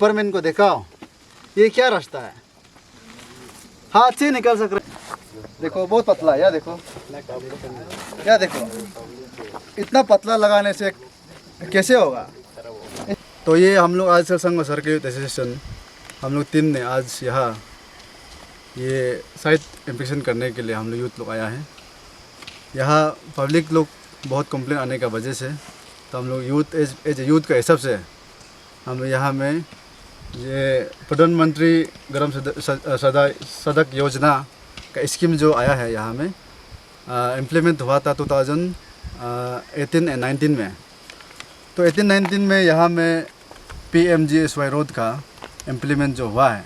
Department को दिखाओ ये क्या रास्ता है, हाथ से निकाल सक रहे। देखो बहुत पतला है, या देखो इतना पतला लगाने से कैसे होगा। तो ये हम लोग आज सत्संग सर्कल यूथ एसोसिएशन हम लोग टीम ने आज यहाँ ये साइट इंस्पेक्शन करने के लिए हम लोग यूथ लोग आया है। यहाँ पब्लिक लोग बहुत कंप्लेन आने का वजह से तो हम लोग यूथ एज यूथ का हिसाब से हम लोग यहाँ में ये प्रधानमंत्री ग्राम सड़क योजना का स्कीम जो आया है यहाँ में इम्प्लीमेंट हुआ था 2018 एंड 19 में। तो 18-19 में यहाँ में PMGSY रोड का इम्प्लीमेंट जो हुआ है,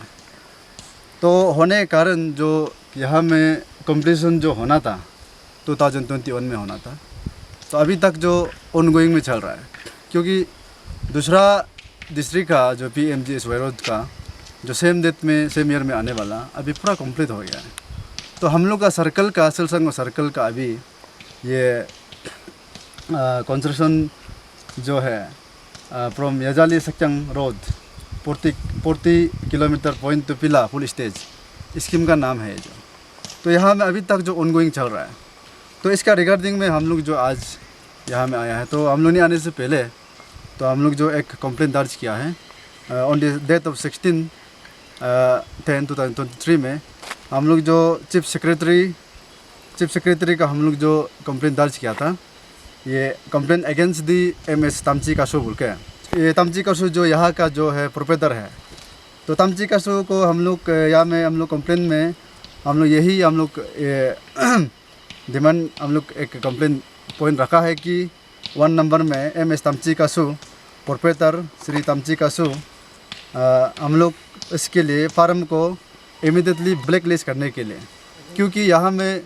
तो होने के कारण जो यहाँ में कंप्लीशन जो होना था 2021 में होना था, तो अभी तक जो ऑनगोइंग में चल रहा है, क्योंकि दूसरा डिस्ट्रिक्ट का जो PMGSY रोड का जो सेम ईयर में आने वाला अभी पूरा कंप्लीट हो गया है। तो हम लोग का सर्कल का सिलसंग सर्कल का अभी ये कंस्ट्रक्शन जो है from Yazali Sakiang road 40 kilometre point to Pila full stage scheme का नाम है जो। तो यहाँ में अभी तक जो ऑनगोइंग चल रहा है, तो इसका रिगार्डिंग में हम लोग जो आज यहाँ में आया है, तो हम लोग ने आने से पहले तो हम लोग जो एक कंप्लेंट दर्ज किया है ऑन द डेट ऑफ 16/10/2023 में हम लोग जो चीफ सेक्रेटरी का हम लोग जो कंप्लेंट दर्ज किया था, ये complaint against the MS Tamchi Kasu बोल के। ये तामची कासू जो यहाँ का जो है प्रोप्राइटर है, तो तामची कासू को हम लोग यहाँ में हम लोग कंप्लेंट में हम लोग यही हम लोग डिमांड हम लोग एक कंप्लेंट पॉइंट रखा है कि 1 नंबर में MS तामची कासू प्रोप्राइटर श्री तामची कासू हम लोग इसके लिए फार्म को इमीडिएटली ब्लैक लिस्ट करने के लिए, क्योंकि यहाँ में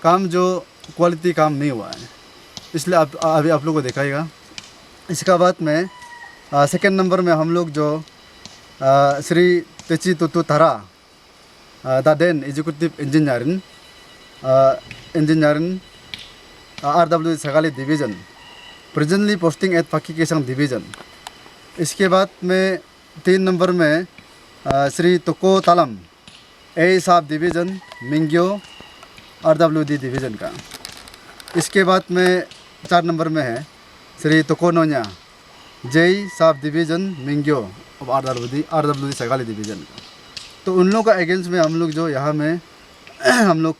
काम जो क्वालिटी काम नहीं हुआ है, इसलिए अभी आप लोग को दिखाएगा। इसका बाद में सेकेंड नंबर में हम लोग जो Shri Techi Tutu Thara Daden executive engineering RW Sagali division presently posting at Pakke Kessang division. इसके बाद में 3 नंबर में श्री तुको तालम A साब डिवीज़न मिंग्यो RWD डिवीज़न का। इसके बाद में 4 नंबर में है श्री तुकोनोन्या J साब division Mengio of RWD Sagali division का। तो उन लोगों का अगेंस्ट में हम लोग जो यहाँ में हम लोग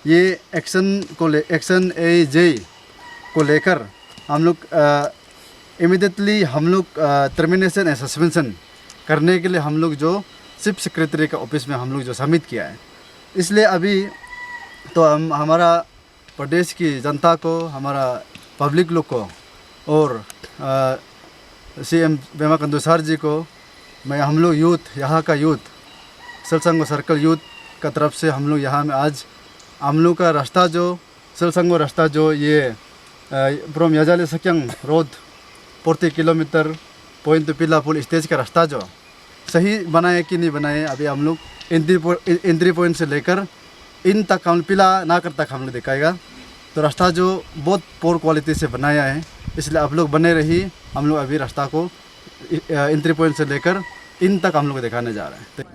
ये एक्शन AJ को लेकर हम लोग इमीडिएटली हम लोग टर्मिनेशन एंड सस्पेंशन करने के लिए हम लोग जो चीफ सेक्रेटरी का ऑफिस में हम लोग जो सबमिट किया है। इसलिए अभी तो हम हमारा प्रदेश की जनता को, हमारा पब्लिक लोग को और CM पेमा खांडू सर जी को मैं हम लोग यूथ यहाँ का यूथ सत्संग सर्कल यूथ का तरफ से हम लोग यहाँ में आज हम लोग का रास्ता जो सत्संग रास्ता जो ये from Yazali Sakiang road 40 kilometre point to Pila full stage का रास्ता जो सही बनाए कि नहीं बनाए, अभी हम लोग एंट्री पॉइंट से लेकर इन तक हम पिला नाकर तक हम लोग दिखाएगा। तो रास्ता जो बहुत पोर क्वालिटी से बनाया है, इसलिए आप लोग बने रही। हम लोग अभी रास्ता को एंट्री पॉइंट से लेकर इन तक हम लोग दिखाने जा रहे हैं।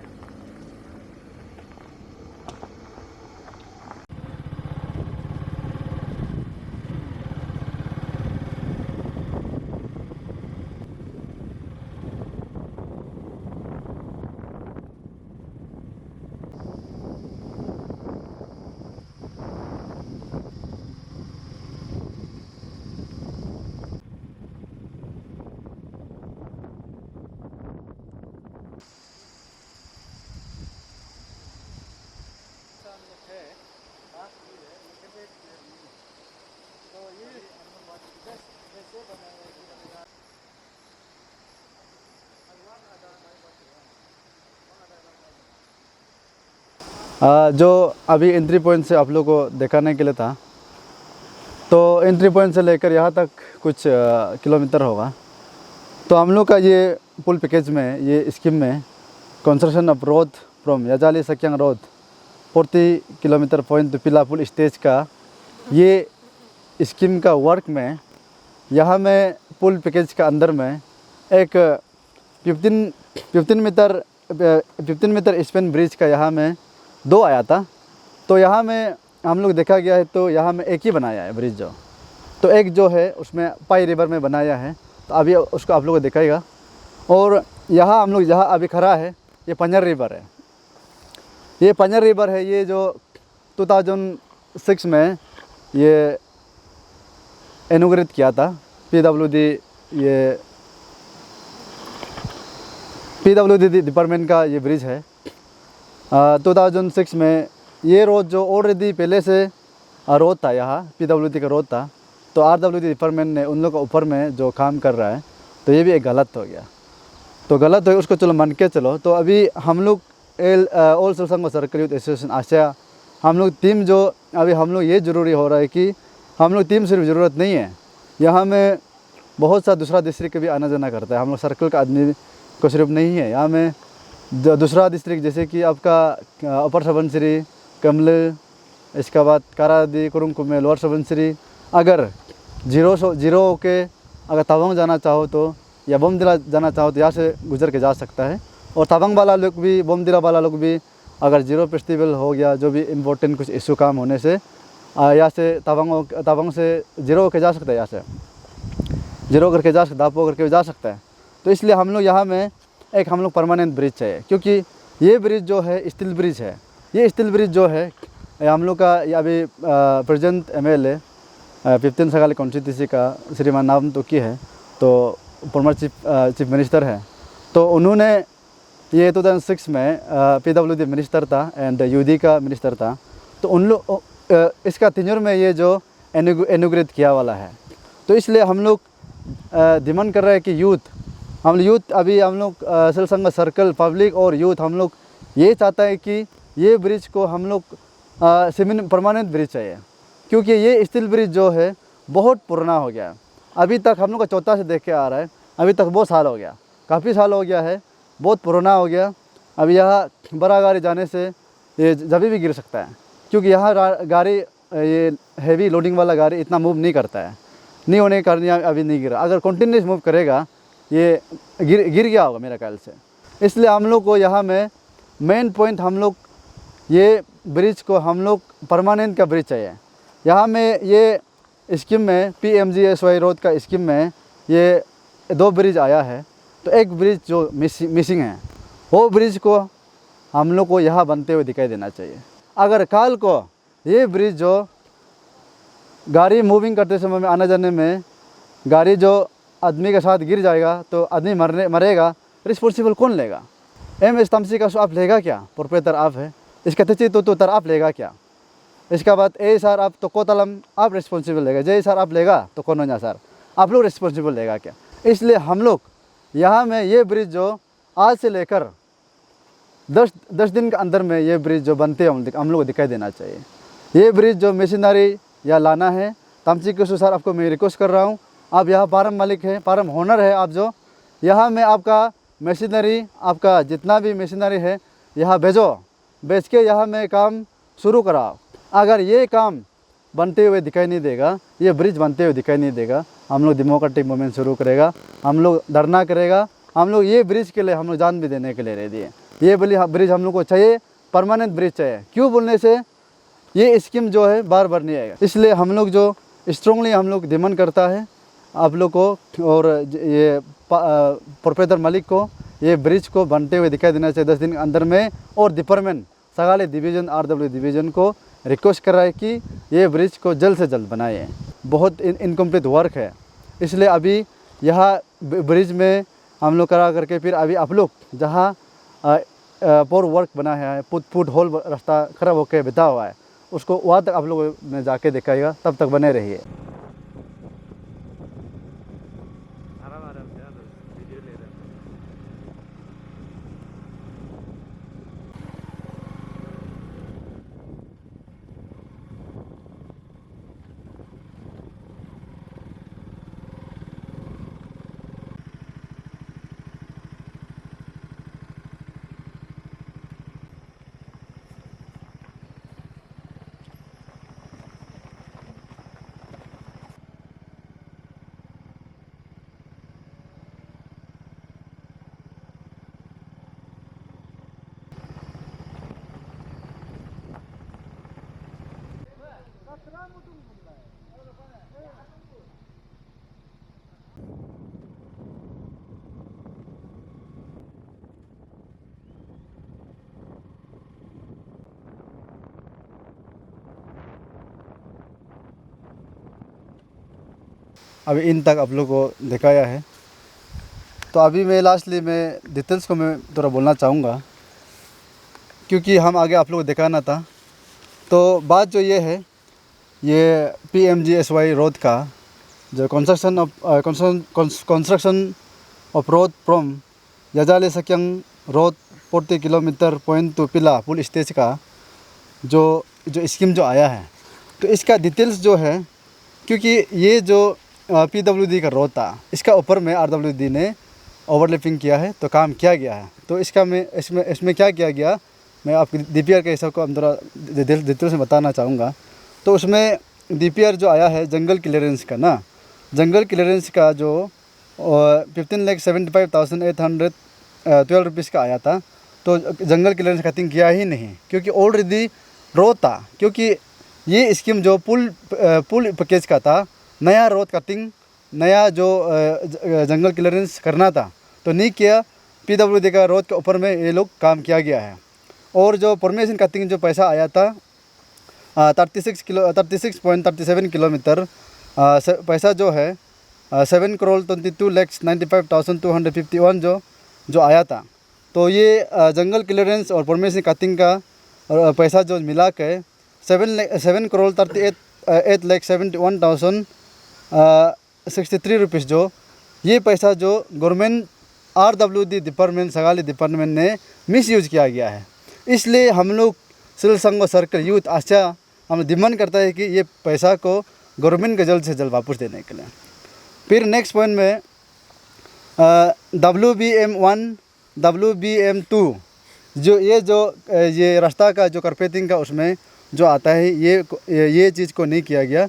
जो अभी एंट्री पॉइंट से आप लोग को दिखाने के लिए था, तो एंट्री पॉइंट से लेकर यहाँ तक कुछ किलोमीटर होगा। तो हम लोग का ये फुल पैकेज में ये स्कीम में construction of road from Yazali Sakiang road 40 kilometre point to Pila full stage का ये स्कीम का वर्क में यहाँ में फुल पैकेज का अंदर में एक 15 मीटर स्पेन ब्रिज का यहाँ में 2 आया था। तो यहाँ में हम लोग देखा गया है तो यहाँ में एक ही बनाया है ब्रिज जो, तो एक जो है उसमें पाई रिवर में बनाया है, तो अभी उसको आप लोग दिखाएगा। और यहाँ हम लोग जहाँ अभी खड़ा है ये पंजर रिवर है, ये पंजर रिवर है, ये जो 2006 में ये इनॉग्रेट किया था पीडब्ल्यूडी, ये पीडब्ल्यूडी डिपार्टमेंट का ये ब्रिज है। 2006 में ये रोड जो ऑलरेडी पहले से रोड था, यहाँ पीडब्ल्यूडी का रोड था, तो आरडब्ल्यूडी डिपार्टमेंट ने उन लोग के ऊपर में जो काम कर रहा है, तो ये भी एक गलत हो गया। तो गलत हो गया, उसको चलो मान के चलो। तो अभी हम लोग all Silsango circle youth association आशिया, हम लोग टीम जो अभी हम लोग ये ज़रूरी हो रहा है कि हम लोग टीम सिर्फ ज़रूरत नहीं है, यहाँ में बहुत सा दूसरा डिस्ट्रिक्ट भी आना जाना करता है। हम लोग सर्कल का आदमी को सिर्फ नहीं है, यहाँ में दूसरा डिस्ट्रिक्ट जैसे कि आपका अपर सुबनसिरी, कमले, इसके बाद कारादी, कुरुंगकुमे, लोअर सुबनसिरी, अगर जीरो के अगर तवांग जाना चाहो तो या बोमदिला जाना चाहो तो यहाँ से गुजर के जा सकता है। और तवांग वाला लोग भी, बोमदिला वाला लोग भी, अगर जीरो फेस्टिवल हो गया, जो भी इम्पोर्टेंट कुछ इशू काम होने से यहाँ से तवांग से जीरो होकर जा सकता है, यहाँ से जीरो करके जा सकता, दापो करके जा सकता है। तो इसलिए हम लोग यहाँ में एक हम लोग परमानेंट ब्रिज चाहिए, क्योंकि ये ब्रिज जो है स्टील ब्रिज है। ये स्टील ब्रिज जो है हम लोग का ये अभी प्रेजेंट MLA 15 सगाली कॉन्स्टिट्यूंसी का श्रीमान नाम तो की है, तो फॉर्मर चीफ मिनिस्टर है। तो उन्होंने ये 2006 में PWD मिनिस्टर था एंड UD का मिनिस्टर था, तो उन लोग इसका तिंजर में ये जो इनॉग्रेट किया वाला है। तो इसलिए हम लोग डिमांड कर रहे हैं कि यूथ अभी हम लोग सिलसंगा सर्कल, पब्लिक और यूथ हम लोग ये चाहता है कि ये ब्रिज को हम लोग परमानेंट ब्रिज चाहिए, क्योंकि ये स्टील ब्रिज जो है बहुत पुराना हो गया है। अभी तक हम लोग का चौथा से देख के आ रहा है, अभी तक बहुत साल हो गया, काफ़ी साल हो गया है, बहुत पुराना हो गया। अभी यहाँ बड़ा गाड़ी जाने से ये जब भी गिर सकता है, क्योंकि यहाँ गाड़ी ये हैवी लोडिंग वाला गाड़ी इतना मूव नहीं करता है, नहीं होने के कारण यहाँ अभी नहीं गिरा। अगर कंटिन्यूस मूव करेगा ये गिर गया होगा मेरा ख्याल से। इसलिए हम लोग को यहाँ में मेन पॉइंट, हम लोग ये ब्रिज को हम लोग परमानेंट का ब्रिज चाहिए। यहाँ में ये स्कीम में PMGSY रोड का स्कीम में ये 2 ब्रिज आया है, तो एक ब्रिज जो मिसिंग है, वो ब्रिज को हम लोग को यहाँ बनते हुए दिखाई देना चाहिए। अगर कल को ये ब्रिज जो गाड़ी मूविंग करते समय में आने जाने में गाड़ी जो आदमी के साथ गिर जाएगा तो आदमी मरेगा, रिस्पॉन्सिबल कौन लेगा? MS तमसी का आप लेगा क्या? प्रोपरेटर आप है, इसका तची तो तर आप लेगा क्या? इसका बाद ASR आप तो कोतलम आप रिस्पॉन्सिबल लेगा, JSR आप लेगा तो कौन हो सर आप लोग रिस्पॉन्सिबल लेगा क्या? इसलिए हम लोग यहाँ में ये ब्रिज जो आज से लेकर 10 दिन के अंदर में ये ब्रिज जो बनते हैं हम लोग को दिखाई देना चाहिए। ये ब्रिज जो मशीनरी या लाना है, तमसी के सर आपको मैं रिक्वेस्ट कर रहा हूँ, आप यहाँ फार्म मालिक है, फार्म ओनर है, आप जो यहाँ में आपका मशीनरी, आपका जितना भी मशीनरी है यहाँ बेच के यहाँ में काम शुरू कराओ। अगर ये काम बनते हुए दिखाई नहीं देगा, ये ब्रिज बनते हुए दिखाई नहीं देगा, हम लोग डेमोक्रेटिक मूवमेंट शुरू करेगा, हम लोग धरना करेगा, हम लोग ये ब्रिज के लिए हम लोग जान भी देने के लिए रेडी है। ये ब्रिज हम लोग को चाहिए, परमानेंट ब्रिज चाहिए। क्यों बोलने से ये स्कीम जो है बार बार नहीं आएगा, इसलिए हम लोग जो स्ट्रांगली हम लोग डिमांड करता है आप लोग को और ये प्रोपरेटर मालिक को ये ब्रिज को बनते हुए दिखाई देना चाहिए 10 दिन के अंदर में। और department Sagalee division RW division को रिक्वेस्ट कर रहा है कि ये ब्रिज को जल्द से जल्द बनाए, बहुत इनकम्प्लीट वर्क है। इसलिए अभी यहाँ ब्रिज में हम लोग करा करके फिर अभी आप लोग जहाँ पोर वर्क बना है, फुट होल रास्ता खराब होकर बिता हुआ है, उसको वहाँ तक आप लोग ने जाके दिखाएगा, तब तक बने रहिए। अभी इन तक आप लोग को दिखाया है। तो अभी मैं लास्टली मैं डिटेल्स को मैं थोड़ा बोलना चाहूँगा, क्योंकि हम आगे आप लोग को दिखाना था। तो बात जो ये है, ये PMGSY रोड का जो construction of road from Yazali Sakiang road 40 kilometre point to Pila पुल स्टेज का जो स्कीम जो आया है, तो इसका डिटेल्स जो है, क्योंकि ये जो PWD का रोड था, इसका ऊपर में RWD ने ओवरलैपिंग किया है, तो काम किया गया है। तो इसमें क्या किया गया, मैं आपको DPR के हिसाब को हम थोड़ा डिटेल से बताना चाहूँगा। तो उसमें DPR जो आया है जंगल क्लियरेंस का ना, जंगल क्लियरेंस का जो 15,75,812 रुपीज़ का आया था। तो जंगल क्लियरेंस कटिंग किया ही नहीं, क्योंकि ऑलरेडी रोड था। क्योंकि ये स्कीम जो पुल पैकेज का था, नया रोड कटिंग, नया जो जंगल क्लियरेंस करना था, तो नहीं किया। PWD का रोड के ऊपर में ये लोग काम किया गया है। और जो परमिशन कटिंग जो पैसा आया था 36.37 किलोमीटर पैसा जो है 7,22,95,251 जो आया था। तो ये जंगल क्लियरेंस और परमिशन कटिंग का पैसा जो मिला के 7,38,71,063 रुपीज़ जो ये पैसा जो government RWD department Sagalee department ने मिस यूज़ किया गया है। इसलिए हम लोग सिविल संघ सर्कल यूथ अच्छा हम डिमांड करता है कि ये पैसा को गवर्नमेंट को जल्द से जल्द वापस देने के लिए। फिर नेक्स्ट पॉइंट में WBM1 WBM2 जो ये रास्ता का जो कारपेटिंग का उसमें जो आता है, ये चीज़ को नहीं किया गया।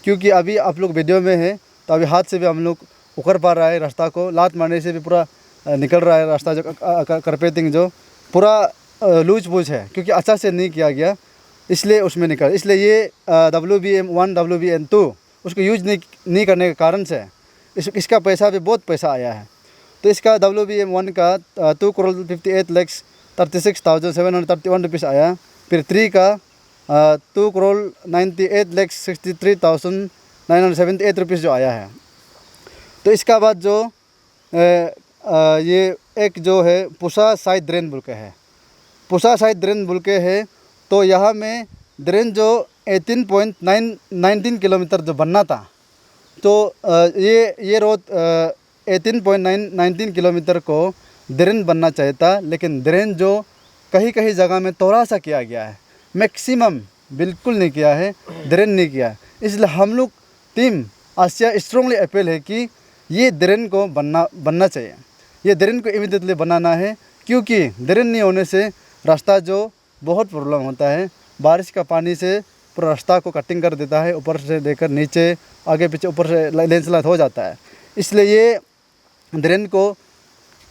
क्योंकि अभी आप लोग वीडियो में है, तो अभी हाथ से भी हम लोग उखड़ पा रहा है रास्ता को, लात मारने से भी पूरा निकल रहा है रास्ता, जो कारपेटिंग जो पूरा लूज बूझ है, क्योंकि अच्छा से नहीं किया गया, इसलिए उसमें निकल। इसलिए ये WBM1 WBM2 उसको यूज नहीं करने के कारण से इसका पैसा भी बहुत पैसा आया है। तो इसका WBM1 का 2,58,36,731 रुपीज़ आया। फिर 3 का 2,98,63,978 रुपीज़ जो आया है। तो इसका बाद जो ये एक जो है पुसा साइड ड्रेन बुल के है, पुसा साइड ड्रेन बुल के है। तो यहाँ में ड्रेन जो 18.19 किलोमीटर जो बनना था, तो ये रोड 18.19 किलोमीटर को ड्रेन बनना चाहिए था, लेकिन ड्रेन जो कहीं कहीं जगह में थोड़ा सा किया गया है, मैक्सिमम बिल्कुल नहीं किया है, ड्रेन नहीं किया है। इसलिए हम लोग टीम आसिया स्ट्रांगली अपील है कि ये ड्रेन को बनना चाहिए, ये ड्रेन को इमीडिएटली बनाना है। क्योंकि ड्रेन नहीं होने से रास्ता जो बहुत प्रॉब्लम होता है, बारिश का पानी से पूरा रास्ता को कटिंग कर देता है, ऊपर से लेकर नीचे, आगे पीछे, ऊपर से लैंडस्लाइड हो जाता है। इसलिए ये ड्रेन को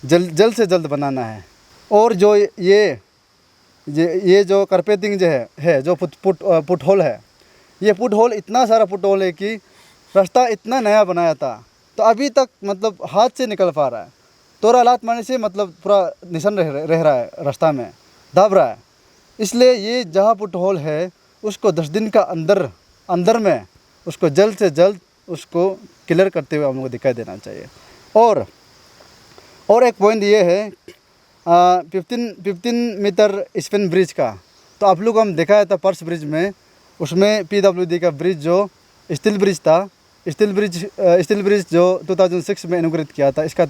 जल्द से जल्द बनाना है। और जो ये जो कारपेटिंग जो है जो पुट होल है, ये पुट होल इतना सारा पुट होल है कि रास्ता इतना नया बनाया था, तो अभी तक मतलब हाथ से निकल पा रहा है, थोड़ा लात मारने से मतलब पूरा निशान रह रहा है, रास्ता में दब रहा है। इसलिए ये जहाँ पुट होल है उसको 10 दिन का अंदर में उसको जल्द से जल्द उसको क्लियर करते हुए हम लोग को दिखाई देना चाहिए। और एक पॉइंट ये है 15 मीटर स्पेन ब्रिज का। तो आप लोग हम दिखाया था पर्स ब्रिज में, उसमें PWD का ब्रिज जो स्टील ब्रिज था, स्टील ब्रिज जो 2006 में इनॉग्रेट किया था, इसका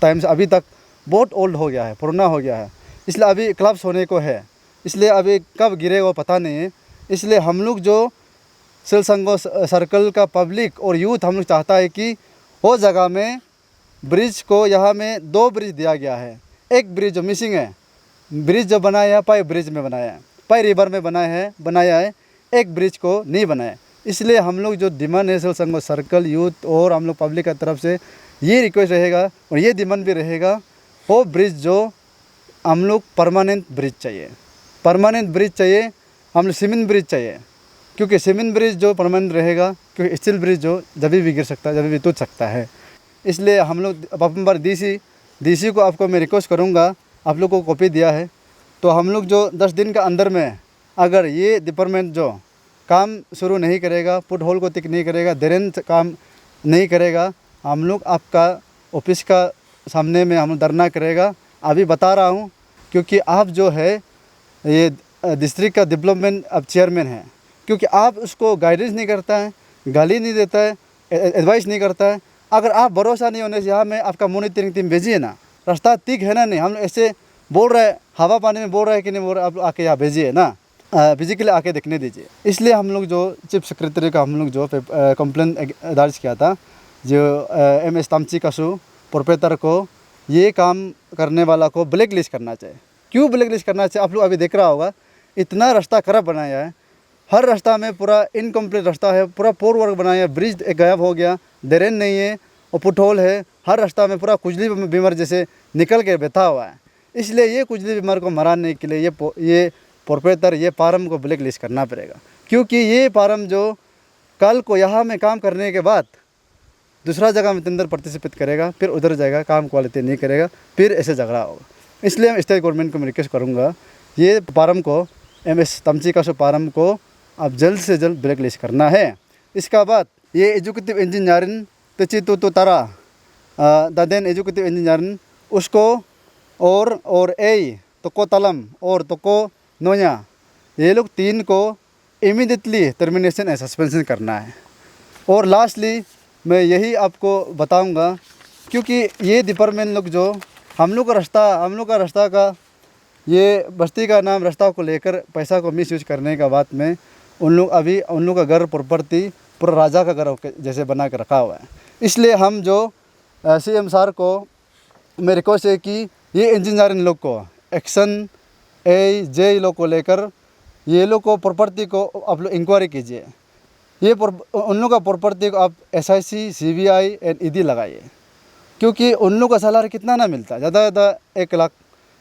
टाइम से अभी तक बहुत ओल्ड हो गया है, पुराना हो गया है। इसलिए अभी क्लब्स होने को है, इसलिए अभी कब गिरेगा पता नहीं है। इसलिए हम लोग जो सिविल संघ सर्कल का पब्लिक और यूथ हम लोग चाहता है कि वो जगह में ब्रिज को, यहाँ में 2 ब्रिज दिया गया है। एक ब्रिज जो मिसिंग है, ब्रिज जो बनाया है पाई ब्रिज में बनाया है, पाई रिवर में बनाया है, एक ब्रिज को नहीं बनाया। इसलिए हम लोग जो डिमांड है सिविल संघ सर्कल रूथ और हम लोग पब्लिक की तरफ से ये रिक्वेस्ट रहेगा और ये डिमांड भी रहेगा, वो ब्रिज जो हम लोग परमानेंट ब्रिज चाहिए, हम लोग सीमेंट ब्रिज चाहिए। क्योंकि सीमेंट ब्रिज जो परमानेंट रहेगा, क्योंकि स्टील ब्रिज जो जब भी गिर सकता है, जब भी टूट सकता है। इसलिए हम लोग अपन बार डीसी को आपको मैं रिक्वेस्ट करूँगा, आप लोग को कॉपी दिया है, तो हम लोग जो 10 दिन के अंदर में अगर ये डिपार्टमेंट जो काम शुरू नहीं करेगा, फुट होल को ठीक नहीं करेगा, ड्रेन काम नहीं करेगा, हम लोग आपका ऑफिस का सामने में हम धरना करेगा। अभी बता रहा हूँ, क्योंकि आप जो है ये डिस्ट्रिक्ट का डेवलपमेंट अब चेयरमैन है, क्योंकि आप उसको गाइडेंस नहीं करता है, गाली नहीं देता है, एडवाइस नहीं करता है। अगर आप भरोसा नहीं होने से यहाँ में आपका मॉनिटरिंग टीम भेजिए ना, रास्ता ठीक है ना नहीं, हम ऐसे बोल रहे हैं, हवा पानी में बोल रहे हैं कि नहीं बोल रहे, आप आके यहाँ भेजिए ना, फिजिकली आके देखने दीजिए। इसलिए हम लोग जो चीफ सेक्रेटरी का हम लोग जो कंप्लेन दर्ज किया था, जो MS तामची कासु प्रोप्राइटर को ये काम करने वाला को ब्लैक लिस्ट करना चाहिए। क्यों ब्लैक लिस्ट करना चाहिए? आप लोग अभी देख रहा होगा, इतना रास्ता खराब बनाया है, हर रास्ता में पूरा इनकम्प्लीट रास्ता है, पूरा पोर वर्क बनाया है, ब्रिज एक गायब हो गया, ड्रेन नहीं है और फुटहोल है, हर रास्ता में पूरा खुजली बीमार जैसे निकल के बैठा हुआ है। इसलिए ये खुजली बीमार को मराने के लिए ये प्रोप्राइटर ये फार्म को ब्लैक लिस्ट करना पड़ेगा, क्योंकि ये फार्म जो कल को यहाँ में काम करने के बाद दूसरा जगह में टेंडर पार्टिसिपेट करेगा, फिर उधर जाएगा, काम क्वालिटी नहीं करेगा, फिर ऐसे झगड़ा होगा। इसलिए मैं स्टेट गवर्नमेंट को मैं रिक्वेस्ट करूँगा, ये फार्म को MS तामची कासु फार्म को अब जल्द से जल्द ब्लैक लिस्ट करना है। इसका बाद ये एजुकेटिव इंजीनियरिंग तचितु तो तारा दादेन एजुकेटिव इंजीनियरिंग उसको और तोको तालम और तोको नोया, ये लोग 3 को इमीडिएटली टर्मिनेशन एंड सस्पेंशन करना है। और लास्टली मैं यही आपको बताऊंगा, क्योंकि ये डिपार्टमेंट लोग जो हम लोग का रास्ता का ये बस्ती का नाम रास्ता को लेकर पैसा को मिसयूज करने का बात में उन लोग का घर प्रॉपर्टी पूरा राजा का घर जैसे बना के रखा हुआ है। इसलिए हम जो CM सर को मैं रिक्वेस्ट है कि ये इंजीनियरिंग लोग को एक्शन AJ लोग को लेकर ये लोग को प्रॉपर्टी को आप लोग इंक्वायरी कीजिए। ये उन लोग का प्रॉपर्टी को आप SIC CBI एंड ED लगाइए, क्योंकि उन लोग का सैलरी कितना ना मिलता है, ज़्यादा ज़्यादा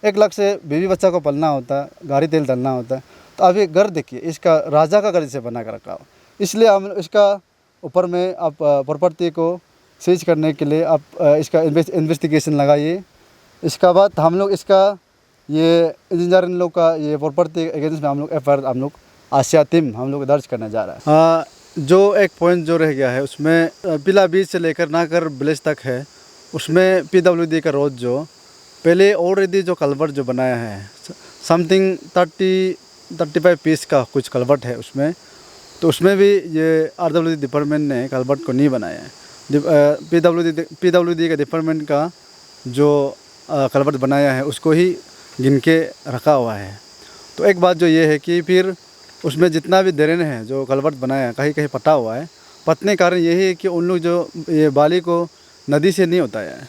1 लाख से बीवी बच्चा को पलना होता है, गाड़ी तेल डालना होता है। तो अभी घर देखिए, इसका राजा का घर जैसे बना कर रखा हो। इसलिए हम इसका ऊपर में आप प्रॉपर्टी को सीज करने के लिए आप इसका इन्वेस्टिगेशन लगाइए। इसका बाद हम लोग इसका ये इंजीनियरिंग लोग का ये प्रॉपर्टी अगेंस्ट में हम लोग FIR हम लोग आसिया टीम हम लोग दर्ज करने जा रहा है। जो एक पॉइंट जो रह गया है उसमें पिला बीच से लेकर नाकर विलेज तक है, उसमें PWD का रोड जो पहले ऑलरेडी जो कल्वर्ट जो बनाया है, समथिंग 30-35 पीस का कुछ कल्वर्ट है उसमें, तो उसमें भी ये RWD डिपार्टमेंट ने कल्वर्ट को नहीं बनाया है। PWD का डिपार्टमेंट का जो कल्वर्ट बनाया है उसको ही गिन के रखा हुआ है। तो एक बात जो ये है कि फिर उसमें जितना भी ड्रेन है जो कल्वर्ट बनाया है कहीं कहीं पटा हुआ है, पटने कारण यही है कि उन लोग जो ये बाली को नदी से नहीं होता है,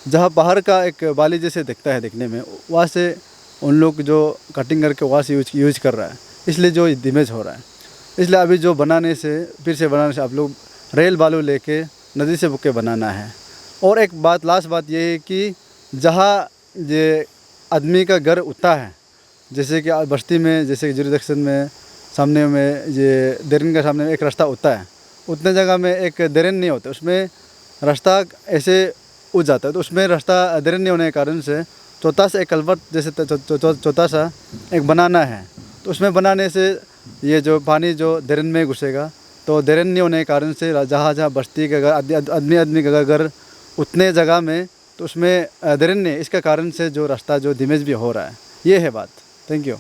जहाँ बाहर का एक बाली जैसे दिखता है देखने में, वहाँ से उन लोग जो कटिंग करके वहाँ से यूज कर रहा है, इसलिए जो डैमेज हो रहा है। इसलिए अभी जो बनाने से आप लोग रेल बालू लेके नदी से बुक के बनाना है। और एक बात लास्ट बात ये है कि जहाँ ये आदमी का घर उठता है, जैसे कि बस्ती में, जैसे कि जुरिडिक्शन में सामने में ये ड्रेन का सामने में एक रास्ता होता है, उतने जगह में एक ड्रेन नहीं होता, उसमें रास्ता ऐसे उठ जाता है। तो उसमें रास्ता ड्रेन नहीं होने के कारण से छोटा सा एक कल्वर्ट जैसे छोटा सा एक बनाना है। तो उसमें बनाने से ये जो पानी जो ड्रेन में घुसेगा, तो ड्रेन नहीं होने के कारण से जहाँ बस्ती का घर आदमी का घर उतने जगह में, तो उसमें ड्रेन नहीं, इसका कारण से जो रास्ता जो डैमेज भी हो रहा है। ये है बात। Thank you.